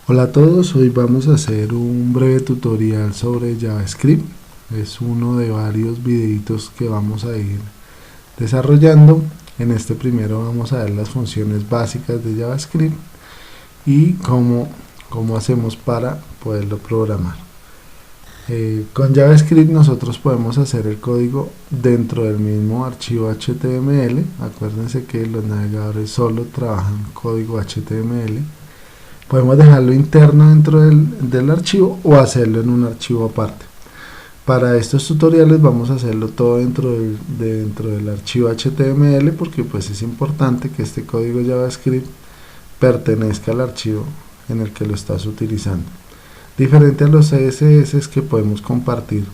Hola a todos, hoy vamos a hacer un breve tutorial sobre JavaScript. Es uno de varios videitos que vamos a ir desarrollando. En este primero vamos a ver las funciones básicas de JavaScript y cómo hacemos para poderlo programar. Con JavaScript nosotros podemos hacer el código dentro del mismo archivo HTML. Acuérdense que los navegadores solo trabajan código HTML. Podemos dejarlo interno dentro del archivo o hacerlo en un archivo aparte. Para estos tutoriales vamos a hacerlo todo dentro del archivo HTML, porque pues es importante que este código JavaScript pertenezca al archivo en el que lo estás utilizando. Diferente a los CSS que podemos compartir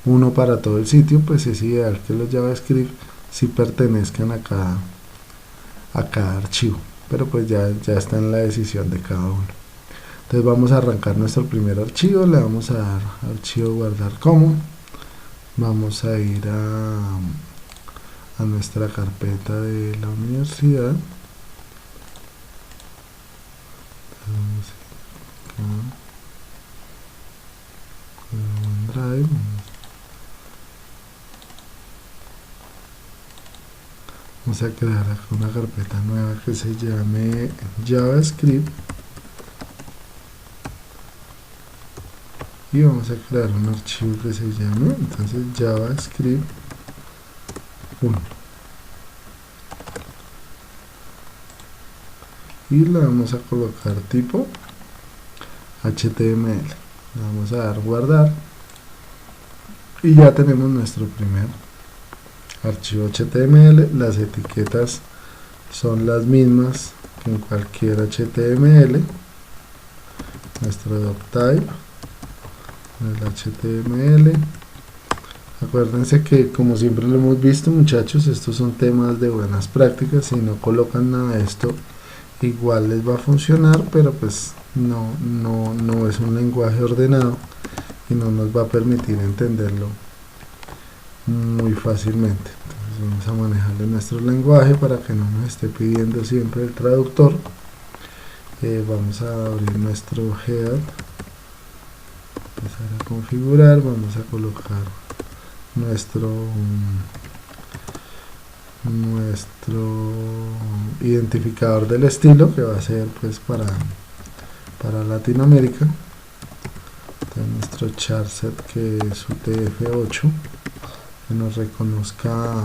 uno para todo el sitio, pues es ideal que los JavaScript sí pertenezcan a cada archivo, pero pues ya está en la decisión de cada uno. Entonces vamos a arrancar nuestro primer archivo, le vamos a dar archivo guardar como, vamos a ir a nuestra carpeta de la universidad, OneDrive, vamos a crear una carpeta nueva que se llame JavaScript y vamos a crear un archivo que se llame entonces JavaScript 1 y le vamos a colocar tipo HTML, le vamos a dar guardar y ya tenemos nuestro primer archivo HTML. Las etiquetas son las mismas que en cualquier HTML. Nuestro doctype, el HTML. Acuérdense que, como siempre lo hemos visto, muchachos, estos son temas de buenas prácticas. Si no colocan nada de esto, igual les va a funcionar, pero pues no es un lenguaje ordenado y no nos va a permitir entenderlo muy fácilmente. Entonces vamos a manejarle nuestro lenguaje para que no nos esté pidiendo siempre el traductor. Vamos a abrir nuestro head, empezar a configurar, vamos a colocar nuestro identificador del estilo, que va a ser pues para Latinoamérica. Entonces nuestro charset, que es UTF-8, que nos reconozca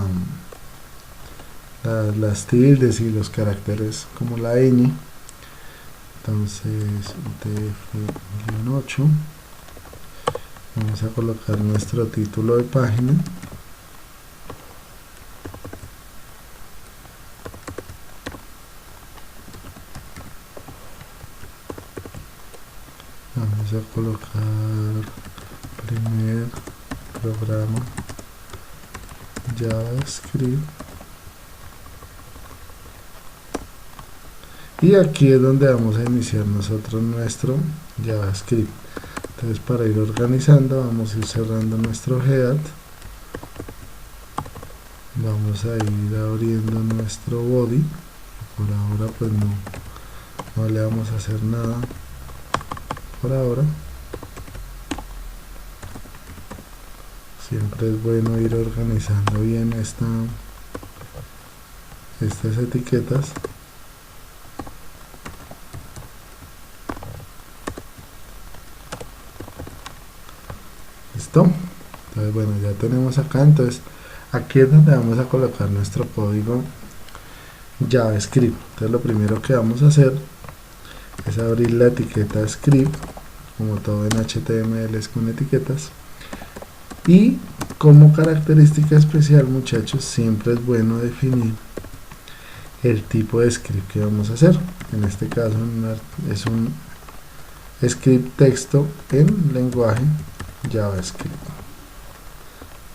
las tildes y los caracteres como la ñ. Entonces UTF-8, vamos a colocar nuestro título de página, vamos a colocar primer programa JavaScript y aquí es donde vamos a iniciar nosotros nuestro JavaScript. Entonces, para ir organizando, vamos a ir cerrando nuestro head, vamos a ir abriendo nuestro body. Por ahora pues no le vamos a hacer nada por ahora. Siempre es bueno ir organizando bien estas etiquetas. Listo. Entonces bueno, ya tenemos acá. Entonces aquí es donde vamos a colocar nuestro código JavaScript. Entonces lo primero que vamos a hacer es abrir la etiqueta script, como todo en HTML es con etiquetas, y como característica especial, muchachos, siempre es bueno definir el tipo de script que vamos a hacer. En este caso es un script texto en lenguaje JavaScript.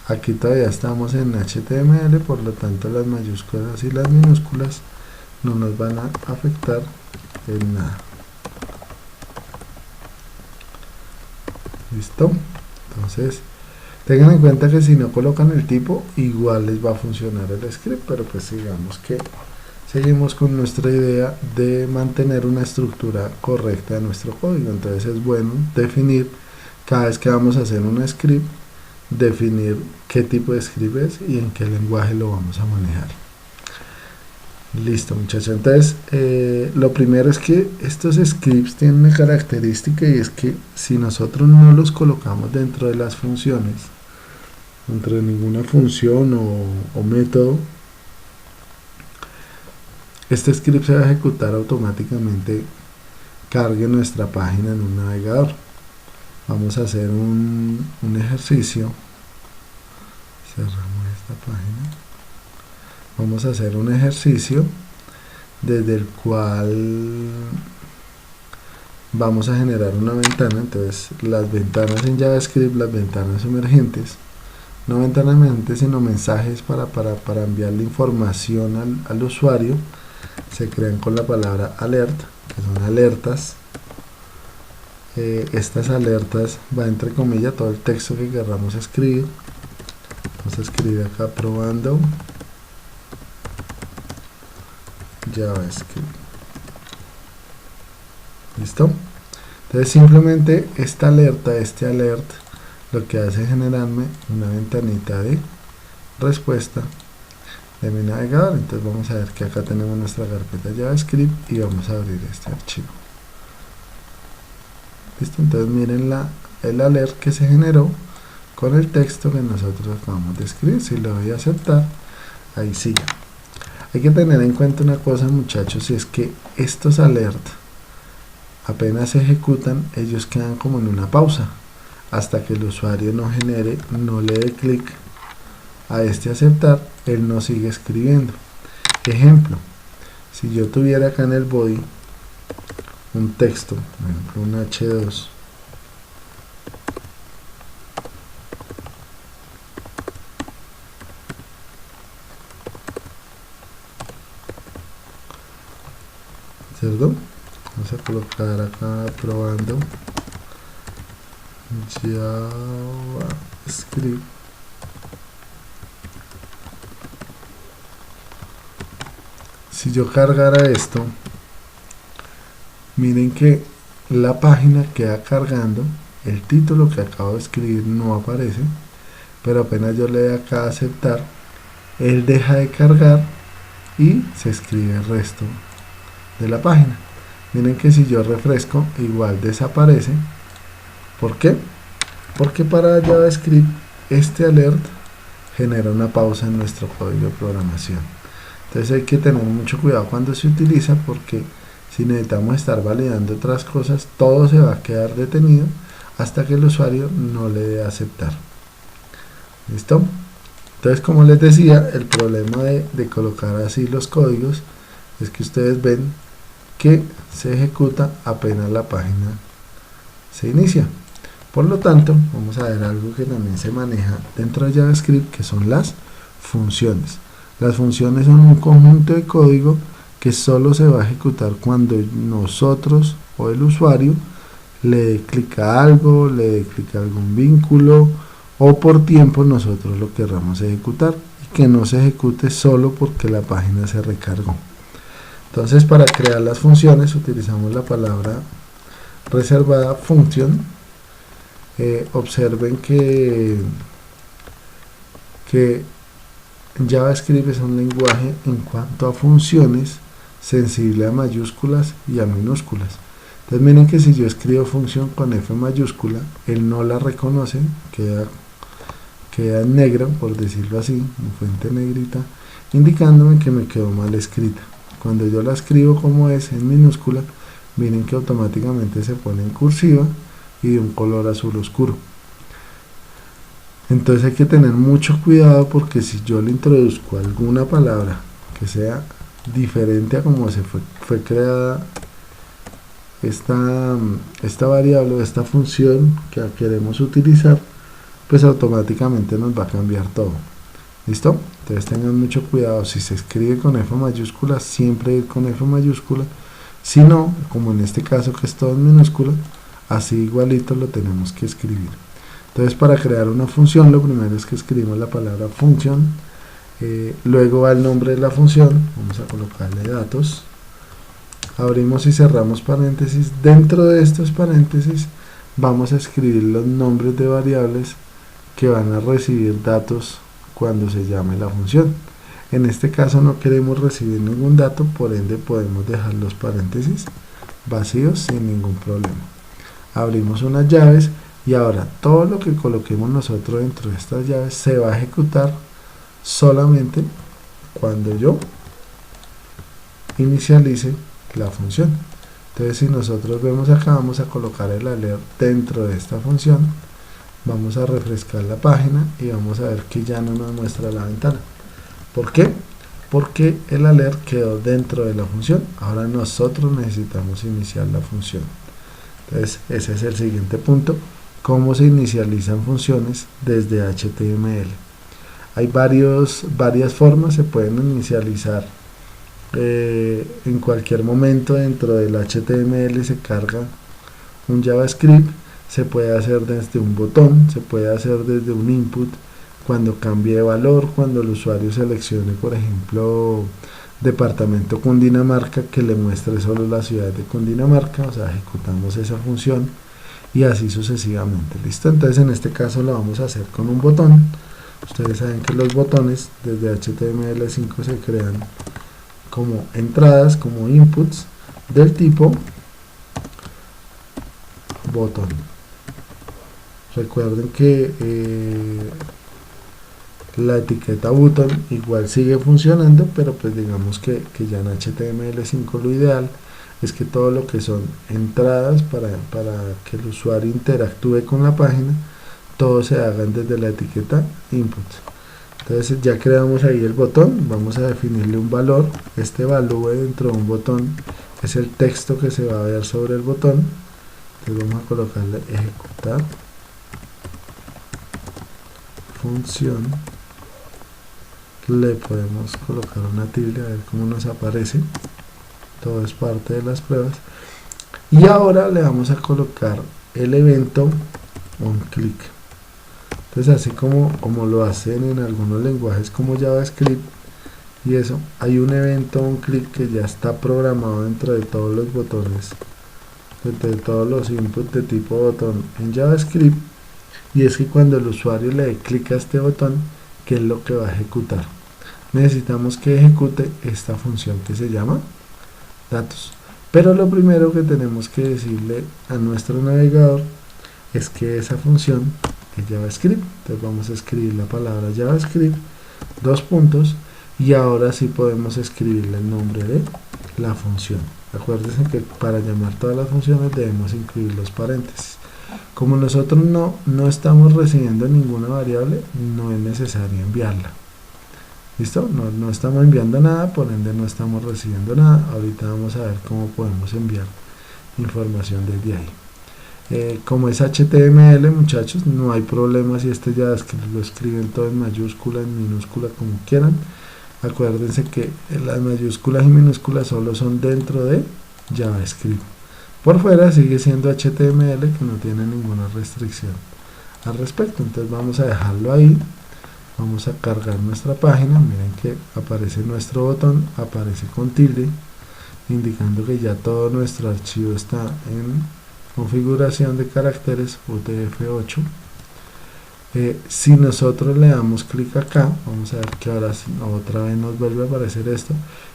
Aquí todavía estamos en HTML, por lo tanto las mayúsculas y las minúsculas no nos van a afectar en nada. Listo. Entonces tengan en cuenta que si no colocan el tipo, igual les va a funcionar el script, pero pues digamos que seguimos con nuestra idea de mantener una estructura correcta de nuestro código. Entonces es bueno definir cada vez que vamos a hacer un script, definir qué tipo de script es y en qué lenguaje lo vamos a manejar. Listo, muchachos. Entonces lo primero es que estos scripts tienen una característica, y es que si nosotros no los colocamos dentro de las funciones, dentro de ninguna función o método, este script se va a ejecutar automáticamente, cargue nuestra página en un navegador. Vamos a hacer un ejercicio. Cerramos esta página. Vamos a hacer un ejercicio desde el cual vamos a generar una ventana. Entonces las ventanas en JavaScript, las ventanas emergentes, no ventanas emergentes sino mensajes para enviarle información al usuario, se crean con la palabra alert, que son alertas. Estas alertas va entre comillas todo el texto que queramos escribir. Vamos a escribir acá probando JavaScript. ¿Listo? Entonces simplemente esta alerta, este alert, lo que hace es generarme una ventanita de respuesta de mi navegador. Entonces vamos a ver que acá tenemos nuestra carpeta JavaScript y vamos a abrir este archivo. ¿Listo? Entonces miren el alert que se generó con el texto que nosotros vamos a escribir. Si lo voy a aceptar, ahí sigue. Hay que tener en cuenta una cosa, muchachos, y es que estos alerts apenas se ejecutan, ellos quedan como en una pausa hasta que el usuario no le dé clic a este aceptar, él no sigue escribiendo. Ejemplo, si yo tuviera acá en el body un texto, por ejemplo un H2, ¿cierto? Vamos a colocar acá probando JavaScript. Si yo cargara esto, miren que la página queda cargando, el título que acabo de escribir no aparece, pero apenas yo le doy acá a aceptar, él deja de cargar y se escribe el resto de la página. Miren que si yo refresco, igual desaparece. ¿Por qué? Porque para JavaScript este alert genera una pausa en nuestro código de programación. Entonces hay que tener mucho cuidado cuando se utiliza, porque si necesitamos estar validando otras cosas, todo se va a quedar detenido hasta que el usuario no le dé aceptar. ¿Listo? Entonces, como les decía, el problema de colocar así los códigos es que ustedes ven que se ejecuta apenas la página se inicia. Por lo tanto, vamos a ver algo que también se maneja dentro de JavaScript, que son las funciones. Las funciones son un conjunto de código que solo se va a ejecutar cuando nosotros o el usuario le dé clic a algo, le dé clic a algún vínculo, o por tiempo nosotros lo querramos ejecutar, y que no se ejecute solo porque la página se recargó. Entonces, para crear las funciones utilizamos la palabra reservada function. Observen que JavaScript es un lenguaje en cuanto a funciones sensible a mayúsculas y a minúsculas. Entonces miren que si yo escribo función con F mayúscula, él no la reconoce, queda en negro, por decirlo así, en fuente negrita, indicándome que me quedó mal escrita. Cuando yo la escribo como es en minúscula, miren que automáticamente se pone en cursiva y de un color azul oscuro. Entonces hay que tener mucho cuidado, porque si yo le introduzco alguna palabra que sea diferente a como se fue creada esta variable o esta función que queremos utilizar, pues automáticamente nos va a cambiar todo. ¿Listo? Entonces tengan mucho cuidado. Si se escribe con F mayúscula, siempre ir con F mayúscula. Si no, como en este caso que es todo en minúscula, así igualito lo tenemos que escribir. Entonces, para crear una función, lo primero es que escribimos la palabra function luego va el nombre de la función, vamos a colocarle datos, abrimos y cerramos paréntesis. Dentro de estos paréntesis vamos a escribir los nombres de variables que van a recibir datos cuando se llame la función. En este caso no queremos recibir ningún dato, por ende podemos dejar los paréntesis vacíos sin ningún problema. Abrimos unas llaves y ahora todo lo que coloquemos nosotros dentro de estas llaves se va a ejecutar solamente cuando yo inicialice la función. Entonces, si nosotros vemos acá, vamos a colocar el alert dentro de esta función, vamos a refrescar la página y vamos a ver que ya no nos muestra la ventana. ¿Por qué? Porque el alert quedó dentro de la función. Ahora nosotros necesitamos iniciar la función. Entonces, ese es el siguiente punto: cómo se inicializan funciones desde HTML. Hay varias formas. Se pueden inicializar en cualquier momento dentro del HTML. Se carga un JavaScript, se puede hacer desde un botón, se puede hacer desde un input, cuando cambie de valor, cuando el usuario seleccione, por ejemplo, departamento Cundinamarca, que le muestre solo la ciudad de Cundinamarca, o sea, ejecutamos esa función y así sucesivamente. ¿Listo? Entonces en este caso lo vamos a hacer con un botón. Ustedes saben que los botones desde HTML5 se crean como entradas, como inputs del tipo botón. Recuerden que la etiqueta button igual sigue funcionando, pero pues digamos que ya en HTML5 lo ideal es que todo lo que son entradas para que el usuario interactúe con la página, todo se hagan desde la etiqueta input. Entonces ya creamos ahí el botón, vamos a definirle un valor. Este valor dentro de un botón es el texto que se va a ver sobre el botón. Entonces vamos a colocarle ejecutar función, le podemos colocar una tilde a ver cómo nos aparece. Todo es parte de las pruebas. Y ahora le vamos a colocar el evento onClick. Entonces, así como lo hacen en algunos lenguajes como JavaScript y eso, hay un evento onClick que ya está programado dentro de todos los botones, de todos los inputs de tipo botón en JavaScript, y es que cuando el usuario le dé clic a este botón, ¿qué es lo que va a ejecutar? Necesitamos que ejecute esta función que se llama datos. Pero lo primero que tenemos que decirle a nuestro navegador es que esa función es JavaScript. Entonces vamos a escribir la palabra JavaScript, dos puntos, y ahora sí podemos escribirle el nombre de la función. Acuérdense que para llamar todas las funciones debemos incluir los paréntesis. Como nosotros no estamos recibiendo ninguna variable, no es necesario enviarla. ¿Listo? No estamos enviando nada, por ende no estamos recibiendo nada. Ahorita vamos a ver cómo podemos enviar información desde ahí. Como es HTML, muchachos, no hay problema si este JavaScript lo escriben todo en mayúscula, en minúscula, como quieran. Acuérdense que las mayúsculas y minúsculas solo son dentro de JavaScript. Por fuera sigue siendo HTML, que no tiene ninguna restricción al respecto. Entonces vamos a dejarlo ahí. Vamos a cargar nuestra página. Miren que aparece nuestro botón, aparece con tilde, indicando que ya todo nuestro archivo está en configuración de caracteres UTF-8. Si nosotros le damos clic acá, vamos a ver que ahora otra vez nos vuelve a aparecer esto,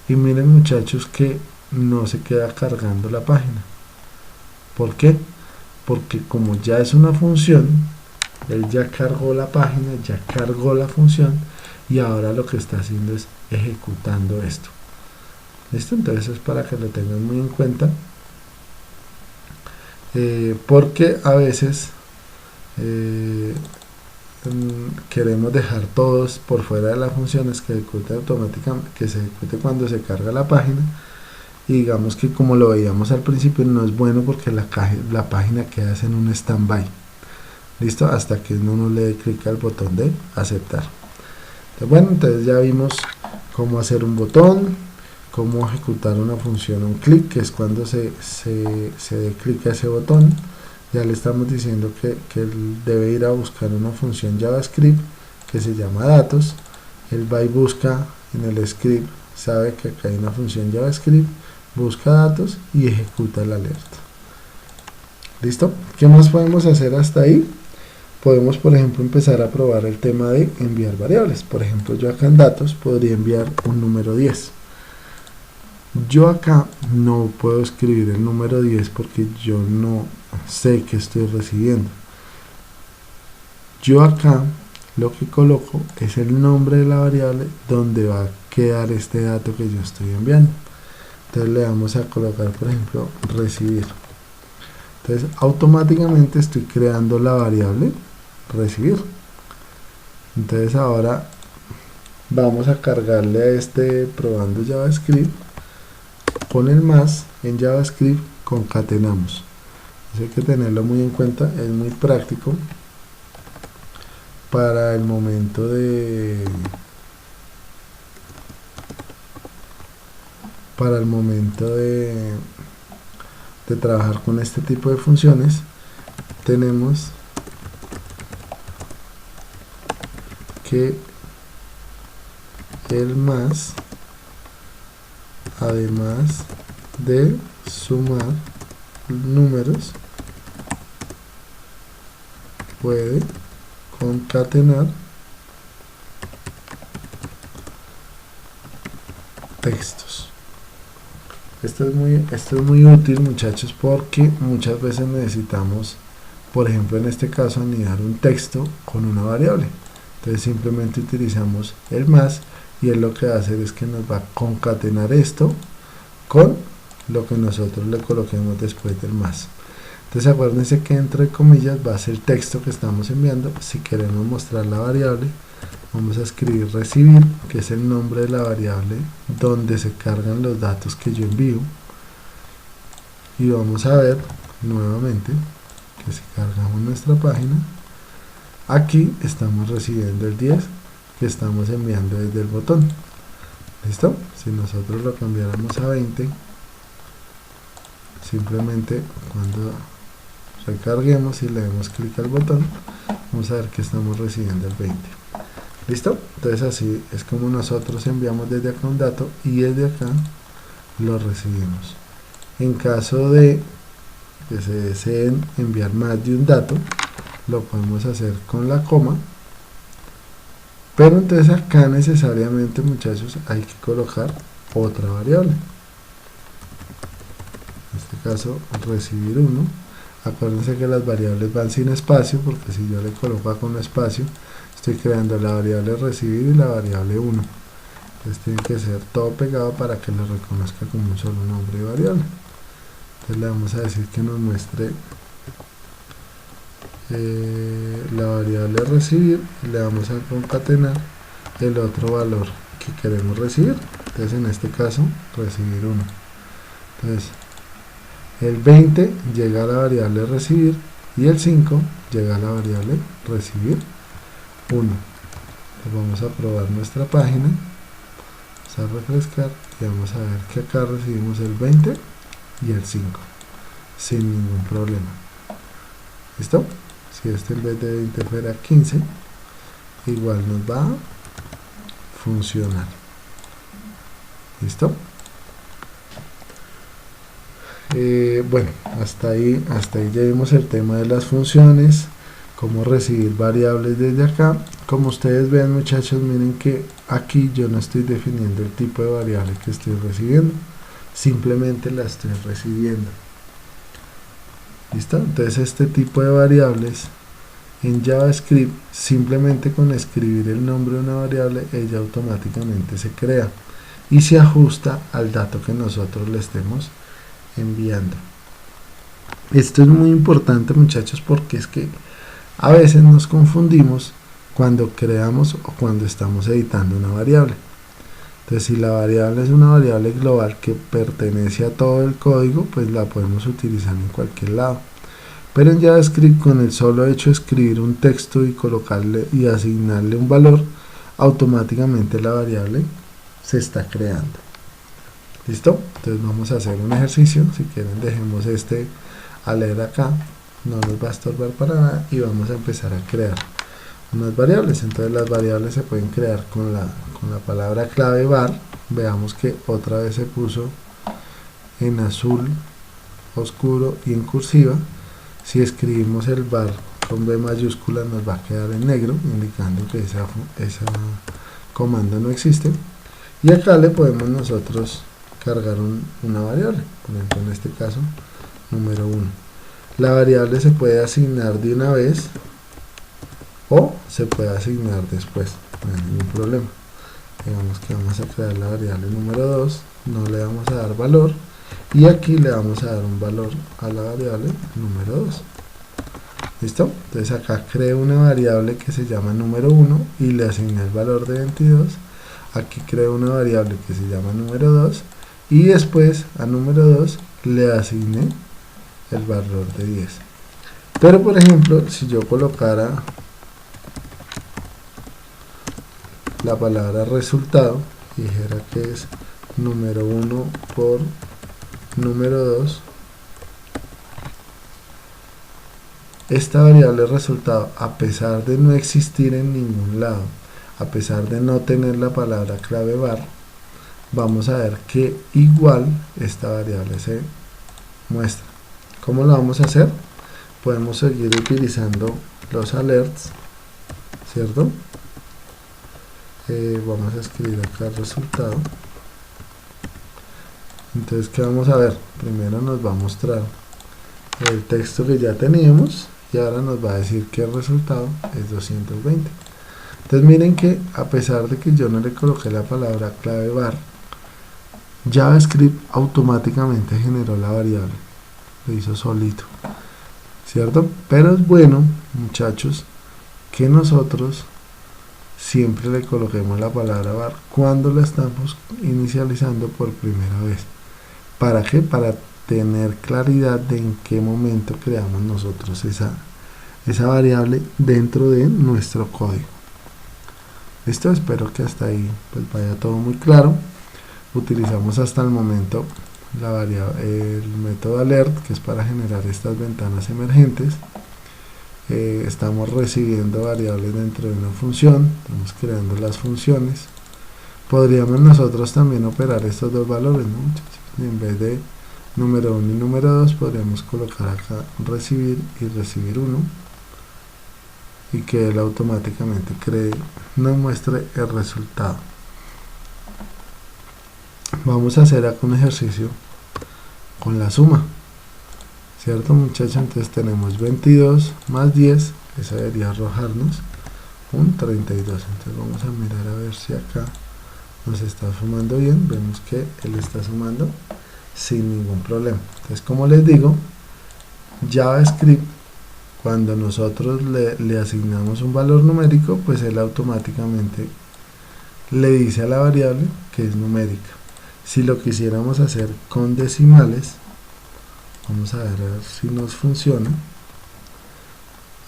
y miren, muchachos, que no se queda cargando la página. ¿Por qué? Porque como ya es una función, él ya cargó la página, ya cargó la función, y ahora lo que está haciendo es ejecutando esto. ¿Listo? Entonces es para que lo tengan muy en cuenta, porque a veces queremos dejar todos por fuera de las funciones que ejecute automáticamente, que se ejecute cuando se carga la página, y digamos que, como lo veíamos al principio, no es bueno porque la página queda en un standby. Listo, hasta que uno le dé clic al botón de aceptar. Entonces, bueno, entonces ya vimos cómo hacer un botón, cómo ejecutar una función onClick, que es cuando se dé clic a ese botón. Ya le estamos diciendo que él debe ir a buscar una función JavaScript que se llama datos, él va y busca en el script, sabe que acá hay una función JavaScript, busca datos y ejecuta la alerta. ¿Listo? ¿Qué más podemos hacer hasta ahí? Podemos, por ejemplo, empezar a probar el tema de enviar variables. Por ejemplo, yo acá en datos podría enviar un número 10. Yo acá no puedo escribir el número 10 porque yo no sé que estoy recibiendo. Yo acá lo que coloco es el nombre de la variable donde va a quedar este dato que yo estoy enviando. Entonces le vamos a colocar, por ejemplo, recibir. Entonces automáticamente estoy creando la variable recibir. Entonces ahora vamos a cargarle a este probando JavaScript con el más en JavaScript concatenamos. Eso hay que tenerlo muy en cuenta, es muy práctico para el momento de trabajar con este tipo de funciones. Tenemos que el más, además de sumar números, puede concatenar textos. Esto es muy útil, muchachos, porque muchas veces necesitamos, por ejemplo en este caso, anidar un texto con una variable. Entonces simplemente utilizamos el más y él lo que va a hacer es que nos va a concatenar esto con lo que nosotros le coloquemos después del más. Entonces acuérdense que entre comillas va a ser el texto que estamos enviando. Si queremos mostrar la variable, vamos a escribir recibir, que es el nombre de la variable donde se cargan los datos que yo envío, y vamos a ver nuevamente que si cargamos nuestra página, aquí estamos recibiendo el 10 que estamos enviando desde el botón. ¿Listo? Si nosotros lo cambiáramos a 20, simplemente cuando recarguemos y le demos clic al botón, vamos a ver que estamos recibiendo el 20. ¿Listo? Entonces así es como nosotros enviamos desde acá un dato y desde acá lo recibimos. En caso de que se deseen enviar más de un dato, lo podemos hacer con la coma, pero entonces acá necesariamente, muchachos, hay que colocar otra variable. En este caso recibir 1. Acuérdense que las variables van sin espacio, porque si yo le coloco con espacio, estoy creando la variable recibir y la variable 1. Entonces tiene que ser todo pegado para que lo reconozca como un solo nombre de variable. Entonces le vamos a decir que nos muestre la variable recibir y le vamos a concatenar el otro valor que queremos recibir. Entonces en este caso recibir 1. Entonces el 20 llega a la variable recibir y el 5 llega a la variable recibir 1. Entonces vamos a probar nuestra página, vamos a refrescar y vamos a ver que acá recibimos el 20 y el 5 sin ningún problema. ¿Listo? Si este en vez de 20 fuera 15, igual nos va a funcionar. ¿Listo? Bueno, hasta ahí ya vimos el tema de las funciones, cómo recibir variables desde acá. Como ustedes ven, muchachos, miren que aquí yo no estoy definiendo el tipo de variable que estoy recibiendo, simplemente la estoy recibiendo. ¿Listo? Entonces este tipo de variables en JavaScript, simplemente con escribir el nombre de una variable, ella automáticamente se crea y se ajusta al dato que nosotros le estemos enviando. Esto es muy importante, muchachos, porque es que a veces nos confundimos cuando creamos o cuando estamos editando una variable. Entonces, si la variable es una variable global que pertenece a todo el código, pues la podemos utilizar en cualquier lado. Pero en JavaScript, con el solo hecho de escribir un texto y colocarle y asignarle un valor, automáticamente la variable se está creando. ¿Listo? Entonces vamos a hacer un ejercicio. Si quieren, dejemos este a leer acá, no nos va a estorbar para nada, y vamos a empezar a crear. unas variables. Entonces las variables se pueden crear con la palabra clave var. Veamos que otra vez se puso en azul oscuro y en cursiva. Si escribimos el var con B mayúscula nos va a quedar en negro, indicando que esa comando no existe. Y acá le podemos nosotros cargar una variable, por ejemplo en este caso número 1. La variable se puede asignar de una vez o se puede asignar después, no hay ningún problema. Digamos que vamos a crear la variable número 2, no le vamos a dar valor y aquí le vamos a dar un valor a la variable número 2. ¿Listo? Entonces acá creo una variable que se llama número 1 y le asigné el valor de 22. Aquí creo una variable que se llama número 2 y después a número 2 le asigné el valor de 10. Pero por ejemplo, si yo colocara la palabra resultado y dijera que es número 1 por número 2, esta variable resultado, a pesar de no existir en ningún lado, a pesar de no tener la palabra clave var, vamos a ver que igual esta variable se muestra. ¿Cómo lo vamos a hacer? Podemos seguir utilizando los alerts, ¿cierto? Vamos a escribir acá el resultado. Entonces, ¿qué vamos a ver? Primero nos va a mostrar el texto que ya teníamos y ahora nos va a decir que el resultado es 220. Entonces miren que a pesar de que yo no le coloqué la palabra clave var, JavaScript automáticamente generó la variable, lo hizo solito, ¿cierto? Pero es bueno, muchachos, que nosotros siempre le coloquemos la palabra var cuando la estamos inicializando por primera vez. ¿Para qué? Para tener claridad de en qué momento creamos nosotros esa variable dentro de nuestro código. Listo, espero que hasta ahí pues vaya todo muy claro. Utilizamos hasta el momento el método alert, que es para generar estas ventanas emergentes. Estamos recibiendo variables dentro de una función, estamos creando las funciones. Podríamos nosotros también operar estos dos valores, ¿no? En vez de número 1 y número 2 podríamos colocar acá recibir y recibir 1 y que él automáticamente nos muestre el resultado. Vamos a hacer acá un ejercicio con la suma, ¿cierto, muchachos? Entonces tenemos 22 más 10, eso debería arrojarnos un 32. Entonces vamos a mirar a ver si acá nos está sumando bien. Vemos que él está sumando sin ningún problema. Entonces, como les digo, JavaScript, cuando nosotros le asignamos un valor numérico, pues él automáticamente le dice a la variable que es numérica. Si lo quisiéramos hacer con decimales, vamos a ver si nos funciona.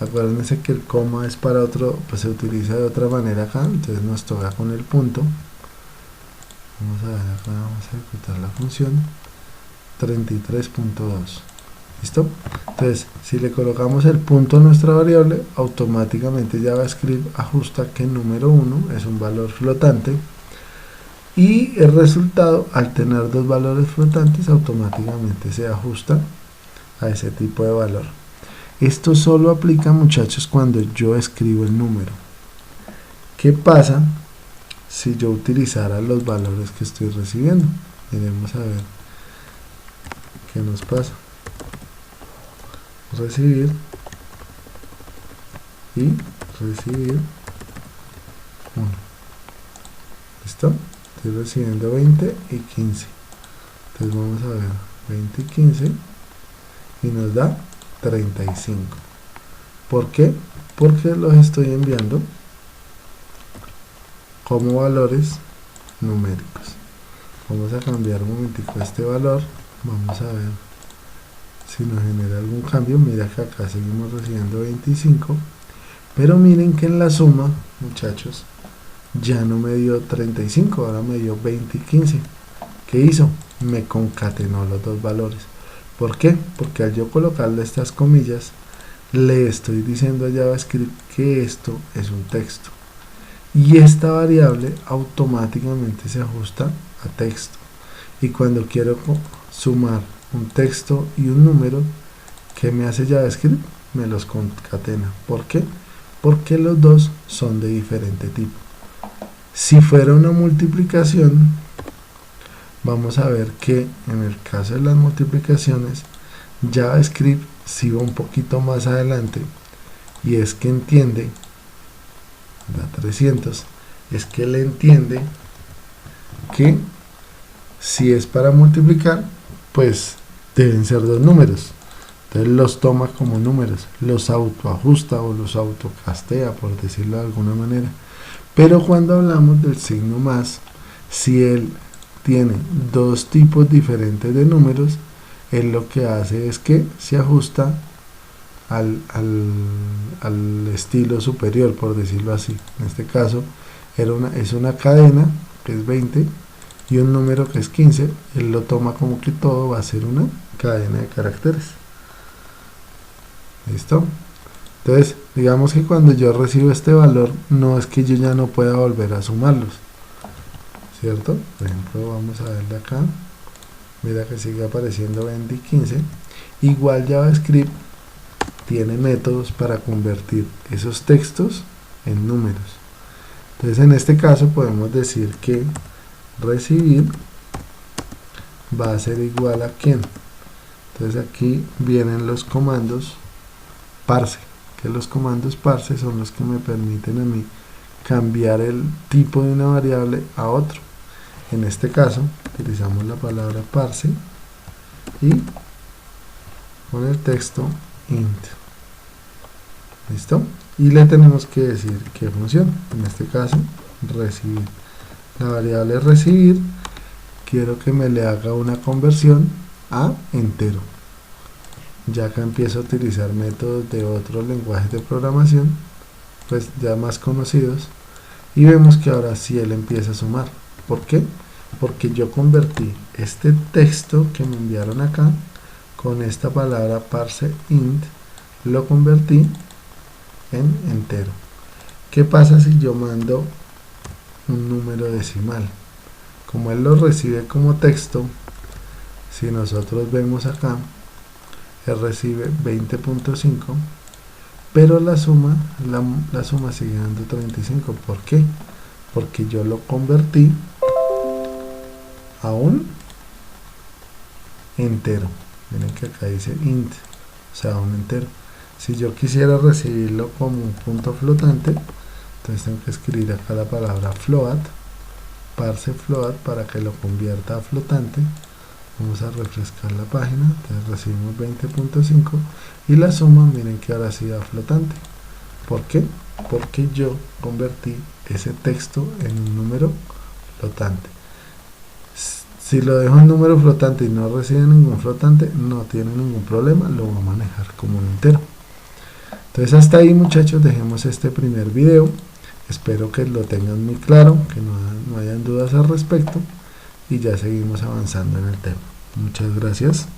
Acuérdense que el coma es para otro, pues se utiliza de otra manera acá, entonces nos toca con el punto. Vamos a ver acá, vamos a ejecutar la función 33.2. ¿Listo? Entonces, si le colocamos el punto a nuestra variable, automáticamente JavaScript ajusta que número 1 es un valor flotante y el resultado, al tener dos valores flotantes, automáticamente se ajusta a ese tipo de valor. Esto solo aplica, muchachos, cuando yo escribo el número. ¿Qué pasa si yo utilizara los valores que estoy recibiendo? Miremos a ver qué nos pasa. Recibir y recibir 1. ¿Listo? Estoy recibiendo 20 y 15. Entonces vamos a ver 20 y 15 y nos da 35. ¿Por qué? Porque los estoy enviando como valores numéricos. Vamos a cambiar un momentico este valor. Vamos a ver si nos genera algún cambio. Mira que acá seguimos recibiendo 25, pero miren que en la suma, muchachos, ya no me dio 35, ahora me dio 20 y 15. ¿Qué hizo? Me concatenó los dos valores. ¿Por qué? Porque al yo colocarle estas comillas, le estoy diciendo a JavaScript que esto es un texto. Y esta variable automáticamente se ajusta a texto. Y cuando quiero sumar un texto y un número, ¿qué me hace JavaScript? Me los concatena. ¿Por qué? Porque los dos son de diferente tipo. Si fuera una multiplicación, vamos a ver que en el caso de las multiplicaciones, JavaScript sí va un poquito más adelante, y es que entiende, la 300, es que le entiende que si es para multiplicar, pues deben ser dos números. Entonces los toma como números, los autoajusta o los autocastea, por decirlo de alguna manera. Pero cuando hablamos del signo más, si él tiene dos tipos diferentes de números, él lo que hace es que se ajusta al estilo superior, por decirlo así. En este caso es una cadena que es 20 y un número que es 15. Él lo toma como que todo va a ser una cadena de caracteres. ¿Listo? Entonces, digamos que cuando yo recibo este valor, no es que yo ya no pueda volver a sumarlos, ¿cierto? Por ejemplo, vamos a verle acá. Mira que sigue apareciendo 20 y 15. Igual JavaScript tiene métodos para convertir esos textos en números. Entonces, en este caso podemos decir que recibir va a ser igual a ¿quién? Entonces aquí vienen los comandos parse, que los comandos parse son los que me permiten a mí cambiar el tipo de una variable a otro. En este caso utilizamos la palabra parse y con el texto int. ¿Listo? Y le tenemos que decir qué función, en este caso recibir. La variable recibir quiero que me le haga una conversión a entero. Ya que empiezo a utilizar métodos de otros lenguajes de programación, pues ya más conocidos, y vemos que ahora sí él empieza a sumar. ¿Por qué? Porque yo convertí este texto que me enviaron acá con esta palabra parse int, lo convertí en entero. ¿Qué pasa si yo mando un número decimal? Como él lo recibe como texto, si nosotros vemos acá, él recibe 20.5, pero la suma sigue dando 35. ¿Por qué? Porque yo lo convertí a un entero. Miren que acá dice int, o sea, un entero. Si yo quisiera recibirlo como un punto flotante, entonces tengo que escribir acá la palabra float, parse float, para que lo convierta a flotante. Vamos a refrescar la página, entonces recibimos 20.5 y la suma, miren que ahora sí da flotante. ¿Por qué? Porque yo convertí ese texto en un número flotante. Si lo dejo en número flotante y no recibe ningún flotante, no tiene ningún problema, lo voy a manejar como un entero. Entonces hasta ahí, muchachos, dejemos este primer video. Espero que lo tengan muy claro, que no hayan dudas al respecto, y ya seguimos avanzando en el tema. Muchas gracias.